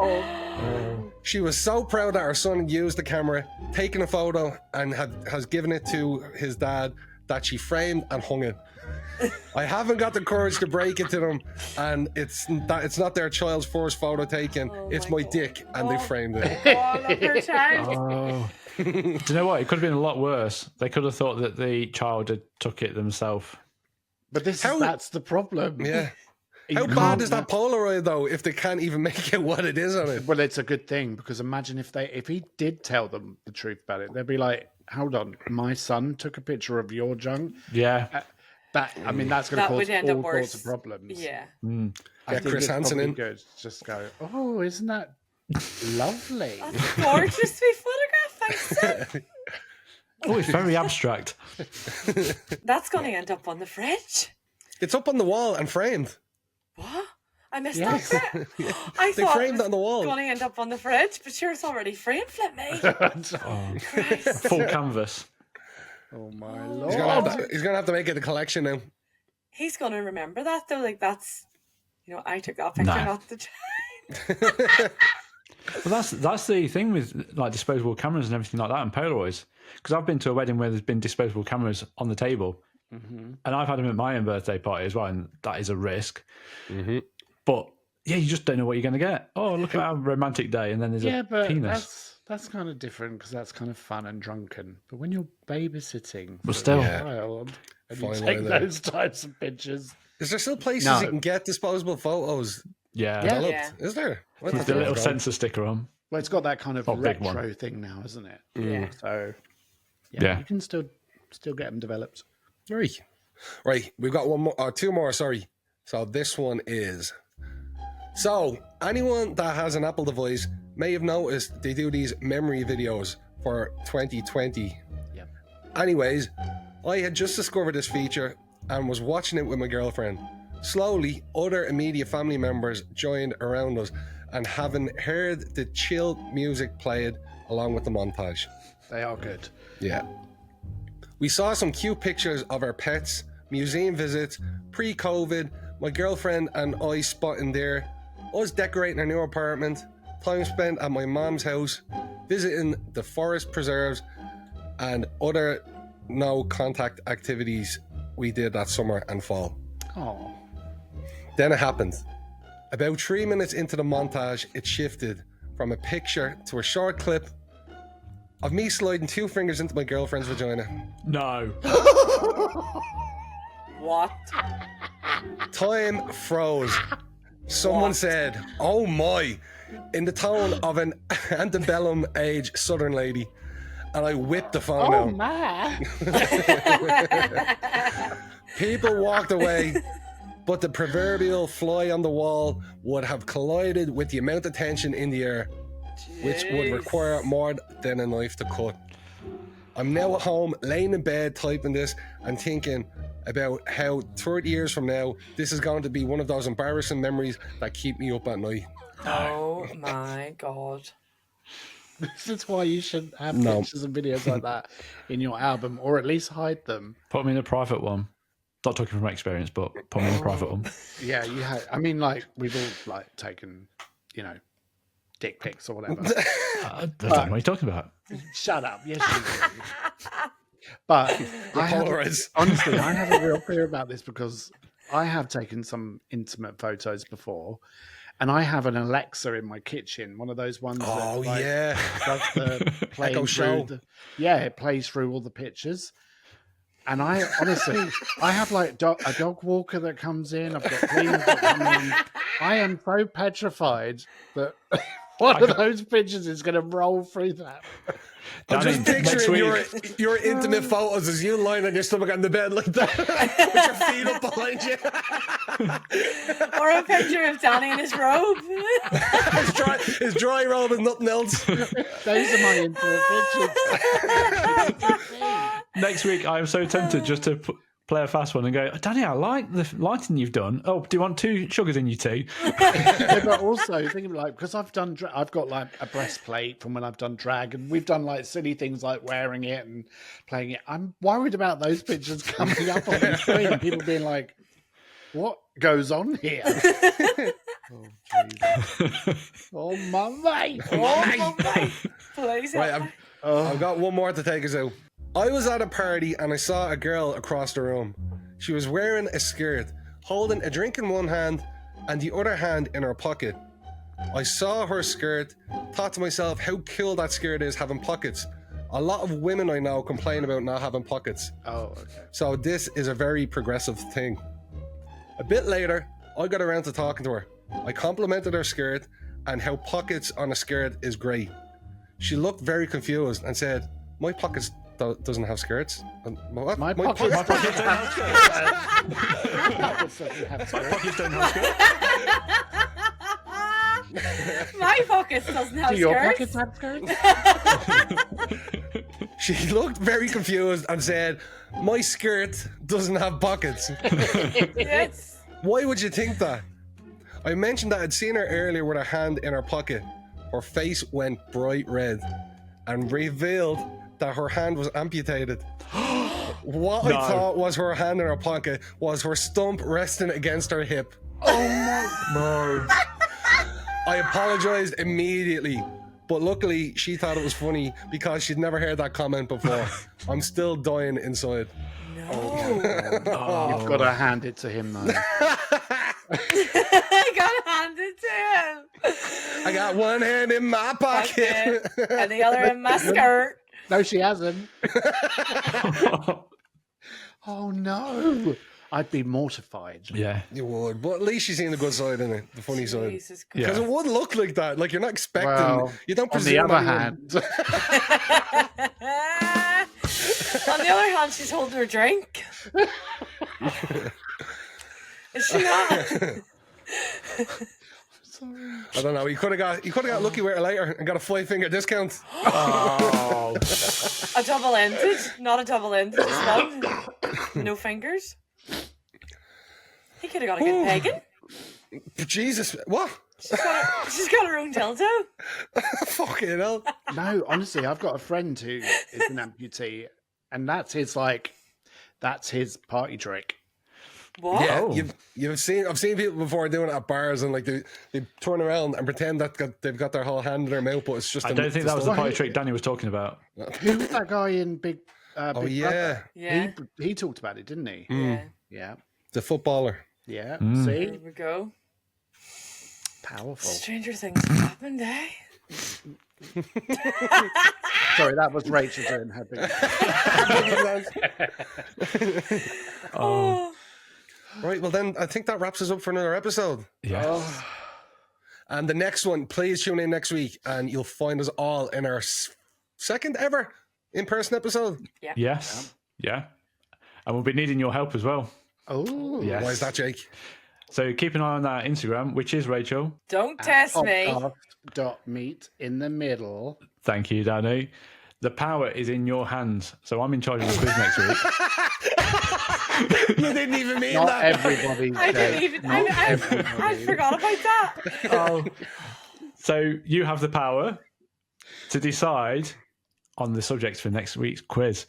B: She was so proud that her son used the camera, taken a photo, and has given it to his dad, that she framed and hung it. I haven't got the courage to break it to them, and it's not their child's first photo taken. It's my dick, and they framed it.
E: Oh, look, her child.
A: oh. Do you know what? It could have been a lot worse. They could have thought that the child had took it themselves.
D: But that's the problem.
B: Yeah.
D: You
B: How
D: can't
B: bad is that Polaroid though? If they can't even make out what it is on it.
D: Well, it's a good thing, because imagine if he did tell them the truth about it, they'd be like, "Hold on, my son took a picture of your junk."
A: Yeah.
D: That's going to
E: That
D: cause
E: would end up
D: all sorts
E: worse.
D: of problems.
E: Yeah.
D: I
B: Get
D: think
B: Chris
D: it's
B: Hansen
D: probably
B: in.
D: Good. Just go. Oh, isn't that lovely?
E: That's gorgeous to be photographed. Thanks, son.
A: Oh, it's very abstract.
E: That's going to end up on the fridge.
B: It's up on the wall and framed.
E: What? I missed
D: Yes.
E: that bit. I
B: They
E: thought
B: framed
E: it
B: it on the wall.
E: going to end up on the fridge, but sure, it's already framed, flip me. Christ.
A: Full canvas.
D: Oh my
B: He's
D: lord!
B: gonna have to make it a collection now.
E: He's going to remember that, though. Like, that's, I took that picture,
A: No.
E: not the child.
A: Well, that's the thing with like disposable cameras and everything like that and Polaroids. Because I've been to a wedding where there's been disposable cameras on the table, and I've had them at my own birthday party as well, and that is a risk. But yeah, you just don't know what you're going to get. Oh, look at our romantic day, and then there's
D: Yeah,
A: a
D: but
A: penis.
D: that's kind of different, because that's kind of fun and drunken. But when you're babysitting
A: But
D: for
A: still.
D: a child and you
B: Fine
D: take
B: line there.
D: those types of pictures,
B: Is there still places
D: No.
B: you can get disposable photos
A: Yeah.
B: developed?
E: Yeah.
B: Is there? I
A: With
B: thought
A: the
B: they
A: little
B: were gone.
A: sensor sticker on.
D: Well, it's got that kind of
A: Oh, big one.
D: retro thing now, isn't it?
E: Yeah.
D: So,
A: Yeah.
D: you can still get them developed.
B: Right. Right. We've got one more, or two more, sorry. So this one is. So, anyone that has an Apple device may have noticed they do these memory videos for 2020.
D: Yep.
B: Anyways, I had just discovered this feature and was watching it with my girlfriend. Slowly, other immediate family members joined around us and having heard the chill music played along with the montage.
D: They are good.
B: Yeah. We saw some cute pictures of our pets, museum visits, pre-COVID, my girlfriend and I spotting there, us decorating our new apartment, time spent at my mom's house, visiting the forest preserves, and other no contact activities we did that summer and fall.
D: Oh.
B: Then it happened. About 3 minutes into the montage, it shifted from a picture to a short clip of me sliding 2 fingers into my girlfriend's vagina.
A: No.
E: What?
B: Time froze. Someone said, "Oh my," in the tone of an antebellum age Southern lady, and I whipped the phone out.
D: my.
B: People walked away, but the proverbial fly on the wall would have collided with the amount of tension in the air, which would require more than a knife to cut. I'm now at home, laying in bed, typing this, and thinking about how 30 years from now, this is going to be one of those embarrassing memories that keep me up at night.
E: Oh my God.
D: This is why you should have
B: No.
D: pictures and videos like that in your album, or at least hide them.
A: Put me in a private one. Not talking from experience, but put me in a private one.
D: Yeah, you have. I mean, like, we've all like taken, dick pics or whatever.
A: I don't know what you're talking about.
D: Shut up. Yes, you do. But
B: Polaroids.
D: honestly, I have a real fear about this because I have taken some intimate photos before, and I have an Alexa in my kitchen, one of those ones
B: Oh,
D: that
B: yeah.
D: does the playing
B: Echo show.
D: it plays through all the pictures. And I honestly, I have like a dog walker that comes in. I've got cleaners that come in. I am so petrified that one of those pictures is going to roll through that.
B: I'm just
A: Danny, next
B: picturing
A: week-
B: your intimate photos as you lying on your stomach on the bed like that, with your feet up behind you.
E: Or a picture of Danny in his robe.
B: his dry robe and nothing else.
D: Those are my intimate pictures.
A: Next week, I am so tempted just to play a fast one and go, Danny, I like the lighting you've done. Oh, do you want 2 sugars in your tea?
D: Yeah, but also think of like, because I've got like a breastplate from when I've done drag, and we've done like silly things like wearing it and playing it. I'm worried about those pictures coming up on the screen and people being like, what goes on here? Oh, Jesus. Oh, my mate.
E: Oh my. Please.
B: Right, I've got one more to take us out. I was at a party and I saw a girl across the room. She was wearing a skirt, holding a drink in one hand and the other hand in her pocket. I saw her skirt, thought to myself how cool that skirt is having pockets. A lot of women I know complain about not having pockets.
D: Oh, okay.
B: So this is a very progressive thing. A bit later, I got around to talking to her. I complimented her skirt and how pockets on a skirt is great. She looked very confused and said, "My pockets doesn't have skirts." And, what?
D: My pockets
A: My pockets don't have skirts. My pockets don't have skirts.
E: My pockets doesn't have
D: Do your
E: skirts.
D: pockets have skirts?
B: She looked very confused and said, "My skirt doesn't have pockets."
E: Yes.
B: Why would you think that? I mentioned that I'd seen her earlier with her hand in her pocket. Her face went bright red and revealed that her hand was amputated. What I thought was her hand in her pocket was her stump resting against her hip.
D: Oh, no.
B: I apologized immediately, but luckily she thought it was funny because she'd never heard that comment before. I'm still dying inside.
E: No.
D: You've got to hand it to him, though.
E: I gotta hand it to him.
B: I got one hand in my pocket.
E: And the other in my skirt.
D: No, she hasn't. Oh, no. I'd be mortified.
A: Yeah.
B: You would, but at least you've seen the good side in it, the funny side.
E: Jesus
B: Because
E: Christ.
B: it would look like that. Like you're not expecting.
D: Well,
B: you don't
D: on the
B: presume.
D: other
B: anyone-
D: hand,
E: On the other hand, she's holding her drink. Is she not?
B: I don't know. You could have got lucky with her later and got a 5-finger discount.
A: Oh.
E: A double-ended, not a double-ended, just one. No fingers. He could have got a good pegging.
B: Jesus, what?
E: She's got her own dildo.
B: Fucking hell.
D: no, honestly, I've got a friend who is an amputee, and that's his party trick.
E: What?
B: Yeah,
A: Oh.
B: I've seen people before doing it at bars and like they turn around and pretend that they've got their whole hand in their mouth, but it's just.
A: I don't think that was the party trick Danny was talking about.
D: Who was that guy in Big?
B: Oh
D: Big
B: yeah,
D: Brother?
E: Yeah.
D: He talked about it, didn't he?
E: Yeah.
D: Yeah,
B: the footballer.
D: yeah.
A: Mm.
D: See,
E: There we go.
D: powerful.
E: Stranger things have happened, eh?
D: Sorry, that was Rachel doing her big.
E: Oh.
B: Right, well then I think that wraps us up for another episode.
A: Yeah.
B: And the next one, please tune in next week, and you'll find us all in our second ever in-person episode.
A: Yes. Yeah. And we'll be needing your help as well.
D: Oh,
A: Yes.
B: Why is that, Jake?
A: So keep an eye on that Instagram, which is Rachel.
E: Don't test me.
D: Meet in the middle.
A: Thank you, Danny. The power is in your hands. So I'm in charge of the quiz next week.
B: You didn't even mean
D: Not
B: that.
D: everybody.
E: I didn't even. I forgot about that.
A: Oh. So you have the power to decide on the subjects for next week's quiz.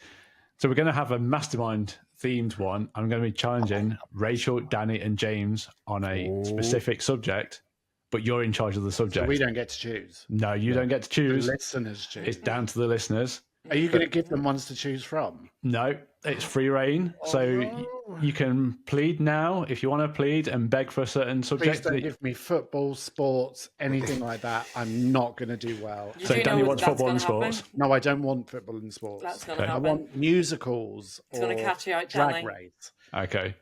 A: So we're going to have a mastermind themed one. I'm going to be challenging Rachel, Danny, and James on a specific subject, but you're in charge of the subject.
D: We don't get to choose.
A: No, you don't get to choose.
D: The listeners choose.
A: It's down to the listeners.
D: Are you going to give them ones to choose from?
A: No, it's free reign. So you can plead now if you want to plead and beg for a certain
D: Please
A: subject.
D: don't give me football, sports, anything like that. I'm not going to do well.
E: You
A: So
E: do
A: Danny
E: know
A: wants
E: that's
A: football and
E: gonna happen?
A: sports.
D: No, I don't want football and sports.
E: That's going to
A: Okay.
D: I
E: happen.
D: want musicals
E: It's gonna
D: or
E: catch you out,
D: drag
E: Danny.
D: race.
A: Okay.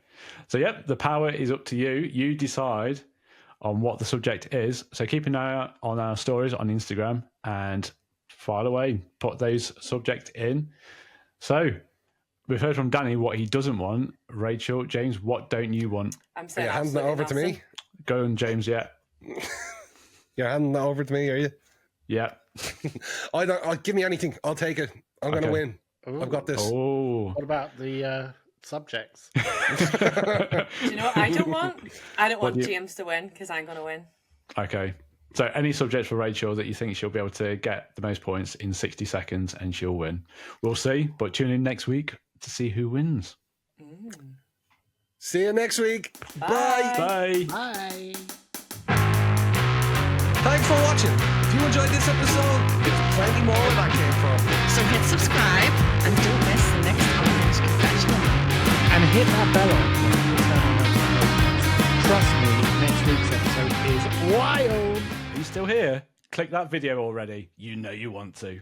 A: So, yep, the power is up to you. You decide on what the subject is. So keep an eye out on our stories on Instagram and file away. Put those subjects in. So we've heard from Danny what he doesn't want. Rachel, James, what don't you want?
E: I'm saying
B: You're handing that over to me?
A: Go on, James. Yeah.
B: You're handing that over to me, are you?
A: Yeah.
B: Give me anything. I'll take it. I'm going to
A: Okay.
B: win. I've got this.
A: Oh.
D: What about the subjects?
E: Do you know what I don't want? I don't want
A: do you-
E: James to win because I'm going to win.
A: Okay. So any subject for Rachel that you think she'll be able to get the most points in 60 seconds and she'll win. We'll see, but tune in next week to see who wins.
B: See you next week. Bye.
A: Bye.
D: Bye.
B: Thanks for watching. If you enjoyed this episode, there's plenty more where that came from.
J: So hit subscribe and don't miss the next Irish confessional.
D: And hit that bell icon. Trust me, next week's episode is wild.
A: Are you still here? Click that video already. You know you want to.